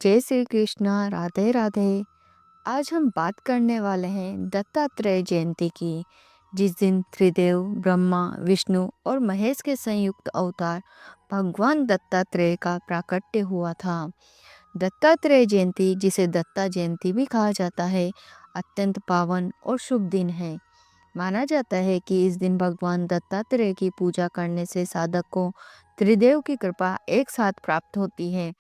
जय श्री कृष्णा, राधे राधे। आज हम बात करने वाले हैं दत्तात्रेय जयंती की, जिस दिन त्रिदेव ब्रह्मा, विष्णु और महेश के संयुक्त अवतार भगवान दत्तात्रेय का प्राकट्य हुआ था। दत्तात्रेय जयंती, जिसे दत्ता जयंती भी कहा जाता है, अत्यंत पावन और शुभ दिन है। माना जाता है कि इस दिन भगवान दत्तात्रेय की पूजा करने से साधक को त्रिदेव की कृपा एक साथ प्राप्त होती है।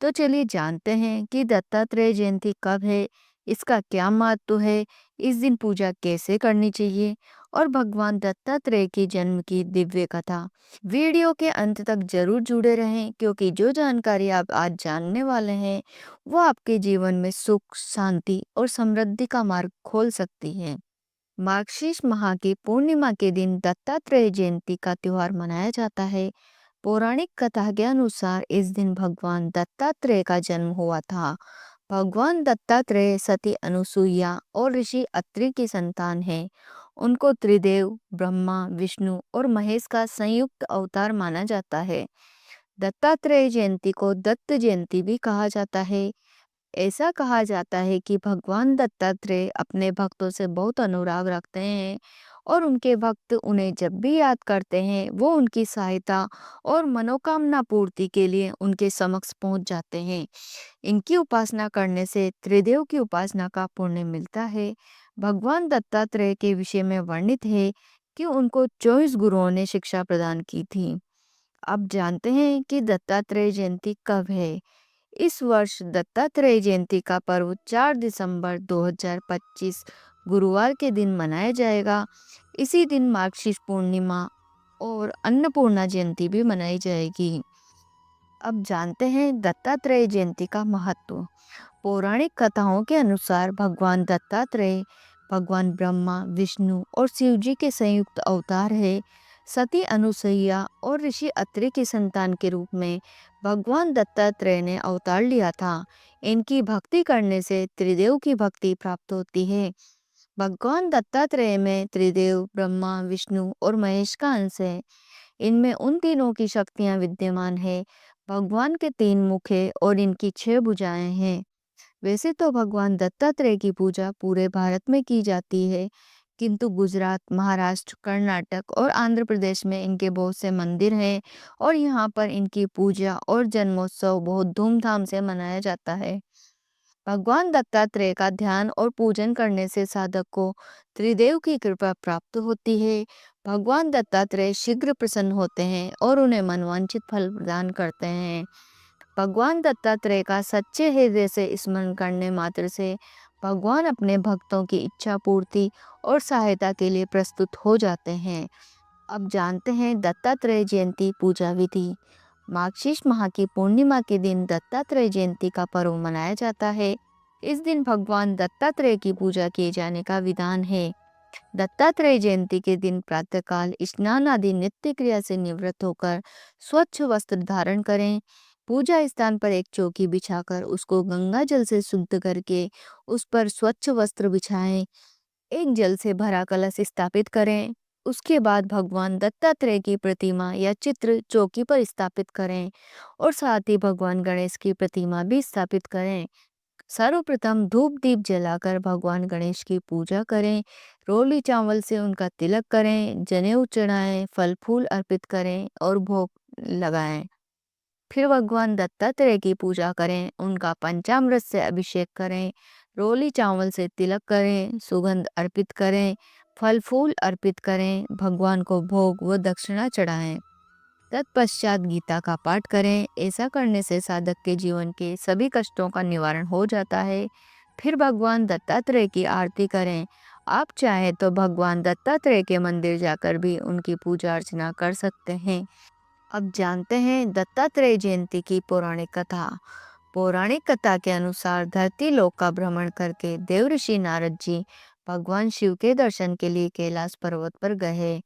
तो चलिए जानते हैं कि दत्तात्रेय जयंती कब है, इसका क्या महत्व है, इस दिन पूजा कैसे करनी चाहिए और भगवान दत्तात्रेय के जन्म की दिव्य कथा। वीडियो के अंत तक जरूर जुड़े रहें, क्योंकि जो जानकारी आप आज जानने वाले हैं वो आपके जीवन में सुख, शांति और समृद्धि का मार्ग खोल सकती है। मार्गशीर्ष माह की पूर्णिमा के दिन दत्तात्रेय जयंती का त्योहार मनाया जाता है। पौराणिक कथा के अनुसार इस दिन भगवान दत्तात्रेय का जन्म हुआ था। भगवान दत्तात्रेय सती अनुसुईया और ऋषि अत्रि की संतान है। उनको त्रिदेव ब्रह्मा, विष्णु और महेश का संयुक्त अवतार माना जाता है। दत्तात्रेय जयंती को दत्त जयंती भी कहा जाता है। ऐसा कहा जाता है कि भगवान दत्तात्रेय अपने भक्तों से बहुत अनुराग रखते हैं और उनके भक्त उन्हें जब भी याद करते हैं वो उनकी सहायता और मनोकामना पूर्ति के लिए उनके समक्ष पहुंच जाते हैं। इनकी उपासना करने से त्रिदेव की उपासना का पुण्य मिलता है। भगवान दत्तात्रेय के विषय में वर्णित है कि उनको 24 गुरुओं ने शिक्षा प्रदान की थी। अब जानते हैं कि दत्तात्रेय जयंती कब है। इस वर्ष दत्तात्रेय जयंती का पर्व 4 दिसंबर 2025 गुरुवार के दिन मनाया जाएगा। इसी दिन मार्गशीर्ष पूर्णिमा और अन्नपूर्णा जयंती भी मनाई जाएगी। अब जानते हैं दत्तात्रेय जयंती का महत्व। पौराणिक कथाओं के अनुसार भगवान दत्तात्रेय भगवान ब्रह्मा, विष्णु और शिव जी के संयुक्त अवतार है। सती अनुसुईया और ऋषि अत्रि की संतान के रूप में भगवान दत्तात्रेय ने अवतार लिया था। इनकी भक्ति करने से त्रिदेव की भक्ति प्राप्त होती है। भगवान दत्तात्रेय में त्रिदेव ब्रह्मा, विष्णु और महेश का अंश है। इनमें उन तीनों की शक्तियां विद्यमान है। भगवान के 3 मुख है और इनकी 6 भुजाएं हैं। वैसे तो भगवान दत्तात्रेय की पूजा पूरे भारत में की जाती है, किंतु गुजरात, महाराष्ट्र, कर्नाटक और आंध्र प्रदेश में इनके बहुत से मंदिर हैं और यहाँ पर इनकी पूजा और जन्मोत्सव बहुत धूमधाम से मनाया जाता है। भगवान दत्तात्रेय का ध्यान और पूजन करने से साधक को त्रिदेव की कृपा प्राप्त होती है। भगवान दत्तात्रेय शीघ्र प्रसन्न होते हैं और उन्हें मनवांछित फल प्रदान करते हैं। भगवान दत्तात्रेय का सच्चे हृदय से स्मरण करने मात्र से भगवान अपने भक्तों की इच्छा पूर्ति और सहायता के लिए प्रस्तुत हो जाते हैं। अब जानते हैं दत्तात्रेय जयंती पूजा विधि। मार्गशीर्ष माह की पूर्णिमा के दिन दत्तात्रेय जयंती का पर्व मनाया जाता है। इस दिन भगवान दत्तात्रेय की पूजा किए जाने का विधान है। दत्तात्रेय जयंती के दिन प्रातःकाल स्नान आदि नित्य क्रिया से निवृत्त होकर स्वच्छ वस्त्र धारण करें। पूजा स्थान पर एक चौकी बिछाकर उसको गंगा जल से शुद्ध करके उस पर स्वच्छ वस्त्र बिछाएं। एक जल से भरा कलश स्थापित करें। उसके बाद भगवान दत्तात्रेय की प्रतिमा या चित्र चौकी पर स्थापित करें और साथ ही भगवान गणेश की प्रतिमा भी स्थापित करें। सर्वप्रथम धूप दीप जलाकर भगवान गणेश की पूजा करें। रोली चावल से उनका तिलक करें, जनेऊ चढ़ाएं, फल फूल अर्पित करें और भोग लगाएं। फिर भगवान दत्तात्रेय की पूजा करें, उनका पंचामृत से अभिषेक करें, रोली चावल से तिलक करें, सुगंध अर्पित करें, फल फूल अर्पित करें, भगवान को भोग व दक्षिणा चढ़ाएं। तत्पश्चात गीता का पाठ करें। ऐसा करने से साधक के जीवन के सभी कष्टों का निवारण हो जाता है। फिर भगवान दत्तात्रेय की आरती करें। आप चाहें तो भगवान दत्तात्रेय के मंदिर जाकर भी उनकी पूजा अर्चना कर सकते हैं। अब जानते हैं दत्तात्रेय जयंती की पौराणिक कथा। पौराणिक कथा के अनुसार धरती लोक का भ्रमण करके देव ऋषि नारद जी भगवान शिव के दर्शन के लिए कैलाश पर्वत पर गए।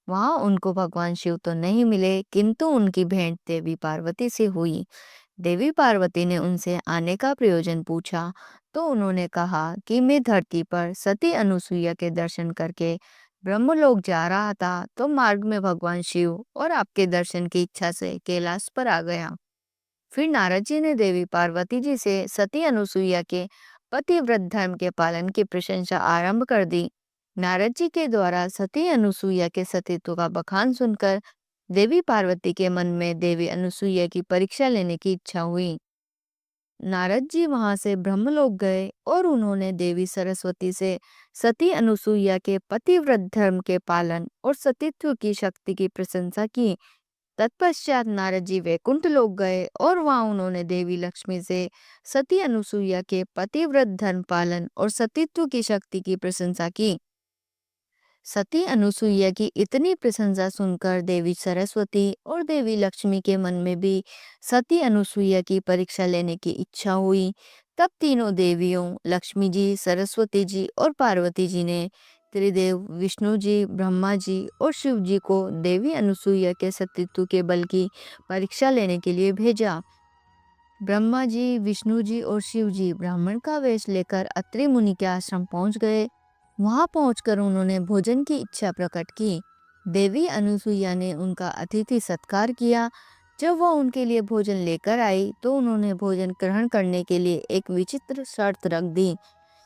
वहां उनको भगवान शिव तो नहीं मिले, किंतु उनकी भेंट देवी पार्वती से हुई। देवी पार्वती ने उनसे आने का प्रयोजन पूछा तो उन्होंने कहा कि मैं धरती पर सती अनुसुईया के दर्शन करके ब्रह्मलोक जा रहा था, तो मार्ग में भगवान शिव और आपके दर्शन की इच्छा से कैलाश पर आ गया। फिर नारद जी ने देवी पार्वती जी से सती अनुसुईया के पतिव्रत धर्म के पालन की प्रशंसा आरंभ कर दी। नारद जी के द्वारा सती अनुसुईया के सतीत्व का बखान सुनकर देवी पार्वती के मन में देवी अनुसुईया की परीक्षा लेने की इच्छा हुई। नारद जी वहां से ब्रह्मलोक गए और उन्होंने देवी सरस्वती से सती अनुसुईया के पतिव्रत धर्म के पालन और सतीत्व की शक्ति की प्रशंसा की। तत्पश्चात नारद जी वैकुंठ लोक गए और वहां उन्होंने देवी लक्ष्मी से सती अनुसुईया के पतिव्रत धर्म पालन और सतीत्व की शक्ति की प्रशंसा की। सती अनुसुईया की इतनी प्रशंसा सुनकर देवी सरस्वती और देवी लक्ष्मी के मन में भी सती अनुसुईया की परीक्षा लेने की इच्छा हुई। तब तीनों देवियों लक्ष्मी जी, सरस्वती जी और पार्वती जी ने त्रिदेव विष्णु जी, ब्रह्मा जी और शिव जी को देवी अनुसुईया के सतीत्व के बल की परीक्षा लेने के लिए भेजा। ब्रह्मा जी, विष्णु जी और शिव जी ब्राह्मण का वेश लेकर अत्रि मुनि के आश्रम पहुंच गए। वहां पहुंचकर उन्होंने भोजन की इच्छा प्रकट की। देवी अनुसुईया ने उनका अतिथि सत्कार किया। जब वह उनके लिए भोजन लेकर आई तो उन्होंने भोजन ग्रहण करने के लिए एक विचित्र शर्त रख दी।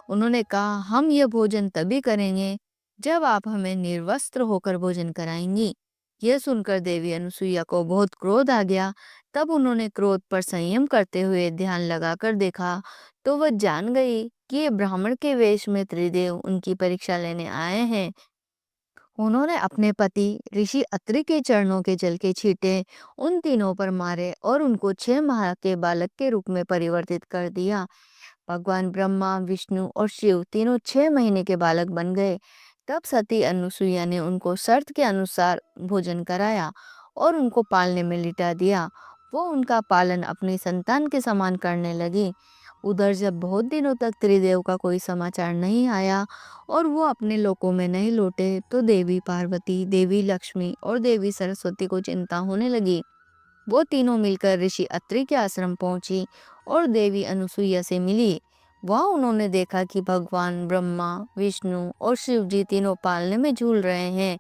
उन्होंने कहा, हम यह भोजन तभी करेंगे जब आप हमें निर्वस्त्र होकर भोजन कराएंगी। यह सुनकर देवी अनुसुईया को बहुत क्रोध आ गया। तब उन्होंने क्रोध पर संयम करते हुए ध्यान लगाकर देखा तो वह जान गई कि ये ब्राह्मण के वेश में त्रिदेव उनकी परीक्षा लेने आए हैं। उन्होंने अपने पति ऋषि अत्रि के चरणों के जल के छींटे उन तीनों पर मारे और उनको 6 माह के बालक के रूप में परिवर्तित कर दिया। भगवान ब्रह्मा, विष्णु और शिव तीनों 6 महीने के बालक बन गए। तब सती अनुसुईया ने उनको शर्त के अनुसार भोजन कराया और उनको पालने में लिटा दिया। वो उनका पालन अपनी संतान के समान करने लगी। उधर जब बहुत दिनों तक त्रिदेव का कोई समाचार नहीं आया और वो अपने लोकों में नहीं लौटे तो देवी पार्वती, देवी लक्ष्मी और देवी सरस्वती को चिंता होने लगी। वो तीनों मिलकर ऋषि अत्रि के आश्रम पहुंची और देवी अनुसुईया से मिली। वहां उन्होंने देखा कि भगवान ब्रह्मा, विष्णु और शिव जी तीनों पालने में झूल रहे हैं।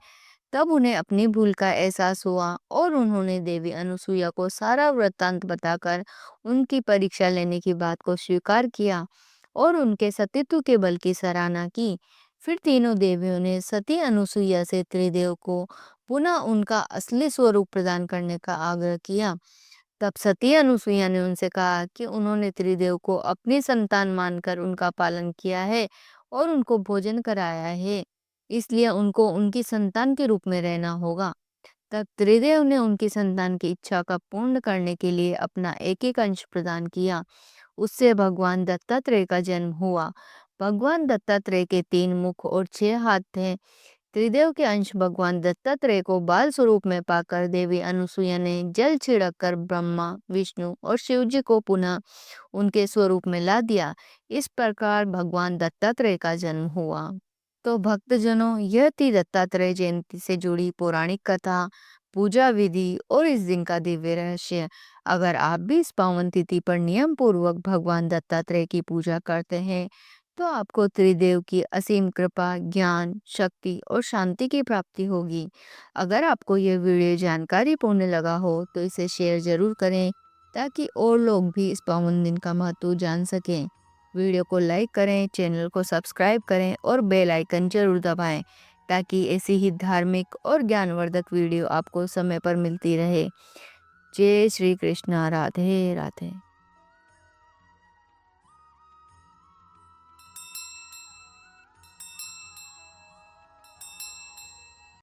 तब उन्हें अपनी भूल का एहसास हुआ और उन्होंने देवी अनुसुईया को सारा वृत्तांत बताकर उनकी परीक्षा लेने की बात को स्वीकार किया और उनके सतीत्व के बल की सराहना की। फिर तीनों देवियों ने सती अनुसुईया से त्रिदेव को पुनः उनका असली स्वरूप प्रदान करने का आग्रह किया। तब सती अनुसुईया ने उनसे कहा कि उन्होंने त्रिदेव को अपनी संतान मानकर उनका पालन किया है और उनको भोजन कराया है, इसलिए उनको उनकी संतान के रूप में रहना होगा। तब त्रिदेव ने उनकी संतान की इच्छा का पूर्ण करने के लिए अपना एक एक अंश प्रदान किया। उससे भगवान दत्तात्रेय का जन्म हुआ। भगवान दत्तात्रेय के 3 मुख और 6 हाथ थे। त्रिदेव के अंश भगवान दत्तात्रेय को बाल स्वरूप में पाकर देवी अनुसुईया ने जल छिड़क कर ब्रह्मा, विष्णु और शिव जी को पुनः उनके स्वरूप में ला दिया। इस प्रकार भगवान दत्तात्रेय का जन्म हुआ। तो भक्तजनों, यह थी दत्तात्रेय जयंती से जुड़ी पौराणिक कथा, पूजा विधि और इस दिन का दिव्य रहस्य। अगर आप भी इस पावन तिथि पर नियम पूर्वक भगवान दत्तात्रेय की पूजा करते हैं तो आपको त्रिदेव की असीम कृपा, ज्ञान, शक्ति और शांति की प्राप्ति होगी। अगर आपको यह वीडियो जानकारीपूर्ण लगा हो तो इसे शेयर जरूर करें ताकि और लोग भी इस पावन दिन का महत्व जान सकें। वीडियो को लाइक करें, चैनल को सब्सक्राइब करें और बेल आइकन जरूर दबाएं ताकि ऐसी ही धार्मिक और ज्ञानवर्धक वीडियो आपको समय पर मिलती रहे। जय श्री कृष्णा। राधे राधे।